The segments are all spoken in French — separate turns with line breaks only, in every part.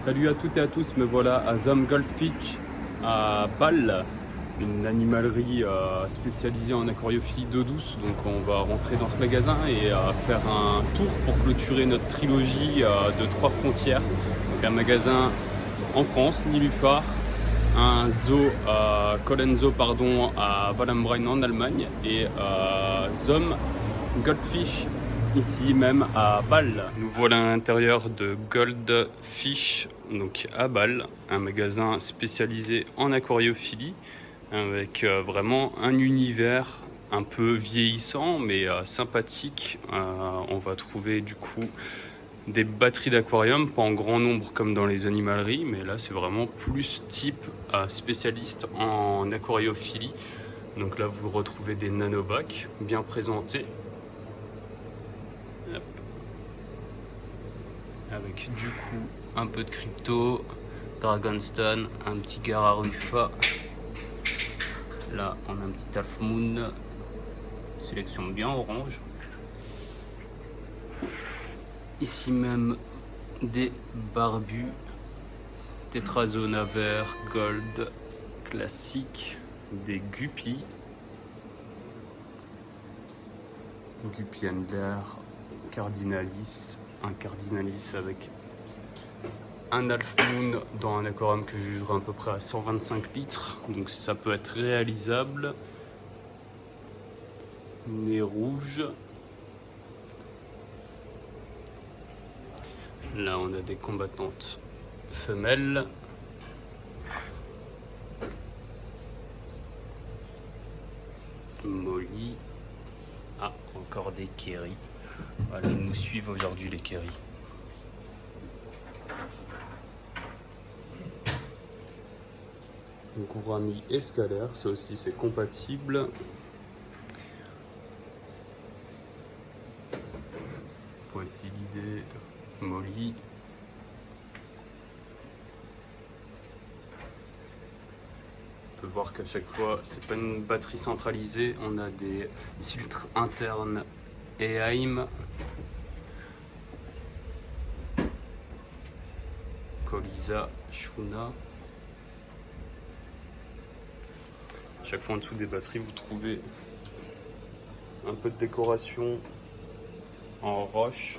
Salut à toutes et à tous, me voilà à Zum Goldfish à Bâle, une animalerie spécialisée en aquariophilie d'eau douce. Donc on va rentrer dans ce magasin et faire un tour pour clôturer notre trilogie de 3 frontières. Donc un magasin en France, Nilüfer, un zoo, Colenso pardon, à Wallenbrein en Allemagne et Zum Goldfish ici même à Bâle. Nous voilà à l'intérieur de Goldfish, donc à Bâle, un magasin spécialisé en aquariophilie avec vraiment un univers un peu vieillissant mais sympathique. On va trouver du coup des batteries d'aquarium, pas en grand nombre comme dans les animaleries, mais là c'est vraiment plus type spécialiste en aquariophilie. Donc là vous retrouvez des nanobacs bien présentés. Hop. Avec du coup un peu de crypto, Dragonstone, un petit Gararufa. Là on a un petit Half Moon, sélection bien orange. Ici même des barbus, Tetrazona vert, gold, classique, des guppies, guppy handler, cardinalis, un cardinalis avec un half moon dans un aquarium que je jugerai à peu près à 125 litres, donc ça peut être réalisable. Nez rouge. Là on a des combattantes femelles. Molly. Ah, encore des Kerry. Voilà, ils nous suivent aujourd'hui les Kerry. Gourami escalaire, ça aussi c'est compatible. Voici l'idée. Molly. On peut voir qu'à chaque fois, c'est pas une batterie centralisée, on a des filtres internes EHIM. Colisa, Shuna. Chaque fois en dessous des batteries, vous trouvez un peu de décoration en roche.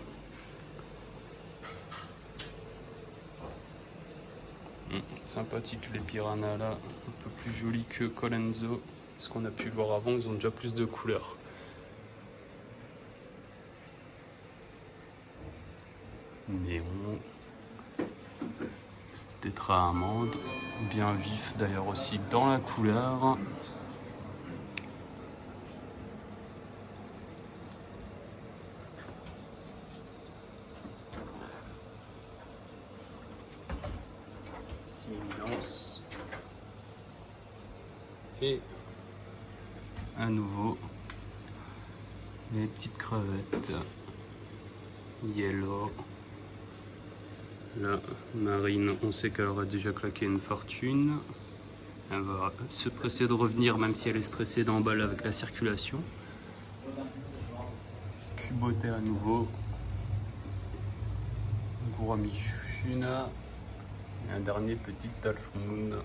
Sympathique les piranhas là, un peu plus jolis que Colenso. Ce qu'on a pu voir avant, ils ont déjà plus de couleurs. Néon, tétra amande, bien vif d'ailleurs aussi dans la couleur. Similance. Et à nouveau les petites crevettes yellow. La marine, on sait qu'elle aura déjà claqué une fortune. Elle va se presser de revenir même si elle est stressée d'emballer avec la circulation. Cuboté à nouveau. Gourami Shuna. Et un dernier petit Half Moon.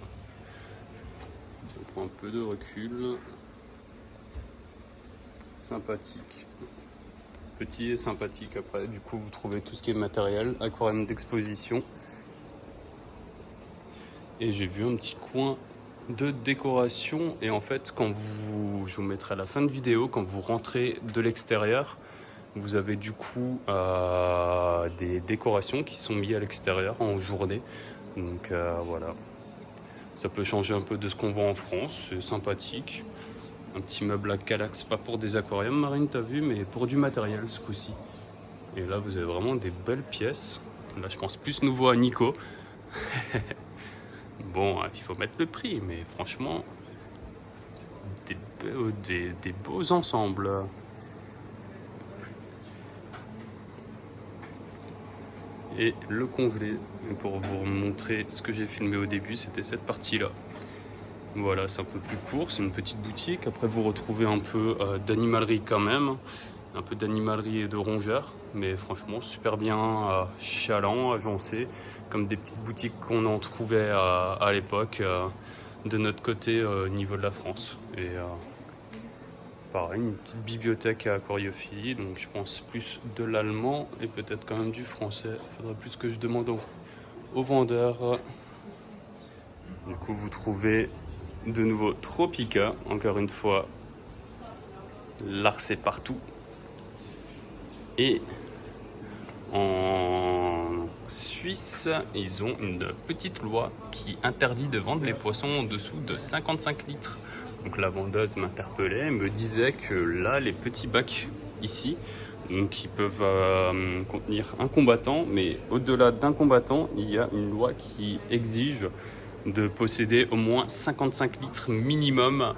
Si on prend un peu de recul. Sympathique. Petit et sympathique. Après, du coup, vous trouvez tout ce qui est matériel, aquarium d'exposition. Et j'ai vu un petit coin de décoration. Et en fait, je vous mettrai à la fin de vidéo, quand vous rentrez de l'extérieur, vous avez du coup des décorations qui sont mises à l'extérieur en journée. Donc voilà, ça peut changer un peu de ce qu'on voit en France, c'est sympathique. Un petit meuble à Calax, pas pour des aquariums marines, t'as vu, mais pour du matériel ce coup-ci. Et là, vous avez vraiment des belles pièces. Là, je pense plus nouveau à Nico. Bon, il faut mettre le prix, mais franchement, des beaux ensembles. Et le congelé, pour vous montrer ce que j'ai filmé au début, c'était cette partie-là. Voilà, c'est un peu plus court, c'est une petite boutique. Après, vous retrouvez un peu d'animalerie quand même. un peu d'animalerie et de rongeurs, mais franchement super bien chalant, agencé, comme des petites boutiques qu'on en trouvait à l'époque de notre côté au niveau de la France. Et pareil, une petite bibliothèque à aquariophilie, donc je pense plus de l'allemand et peut-être quand même du français. Il faudrait plus que je demande aux vendeurs. Du coup, vous trouvez de nouveau Tropica, encore une fois, larcé partout. Et en Suisse, ils ont une petite loi qui interdit de vendre les poissons en dessous de 55 litres. Donc la vendeuse m'interpellait, me disait que là, les petits bacs ici, donc ils peuvent contenir un combattant, mais au-delà d'un combattant, il y a une loi qui exige de posséder au moins 55 litres minimum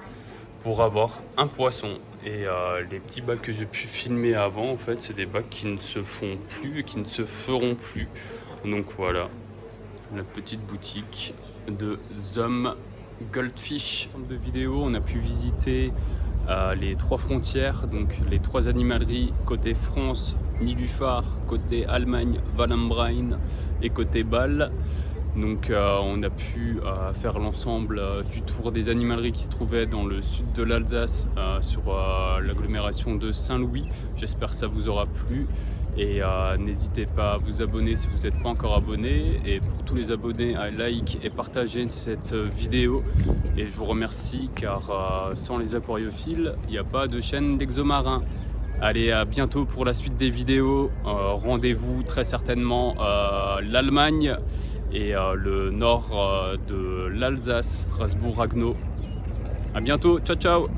pour avoir un poisson. Et les petits bacs que j'ai pu filmer avant, en fait, c'est des bacs qui ne se font plus et qui ne se feront plus. Donc voilà, la petite boutique de Zum Goldfish. En fin de vidéo, on a pu visiter les 3 frontières, donc les 3 animaleries, côté France, Nilüfar, côté Allemagne, Wallenbrein et côté Bâle. Donc on a pu faire l'ensemble du tour des animaleries qui se trouvaient dans le sud de l'Alsace sur l'agglomération de Saint-Louis. J'espère que ça vous aura plu et n'hésitez pas à vous abonner si vous n'êtes pas encore abonné, et pour tous les abonnés à like et partager cette vidéo. Et je vous remercie car sans les aquariophiles, il n'y a pas de chaîne d'Exomarin. Allez, à bientôt pour la suite des vidéos. Rendez-vous très certainement l'Allemagne et le nord de l'Alsace, Strasbourg-Ragnau. À bientôt, ciao ciao.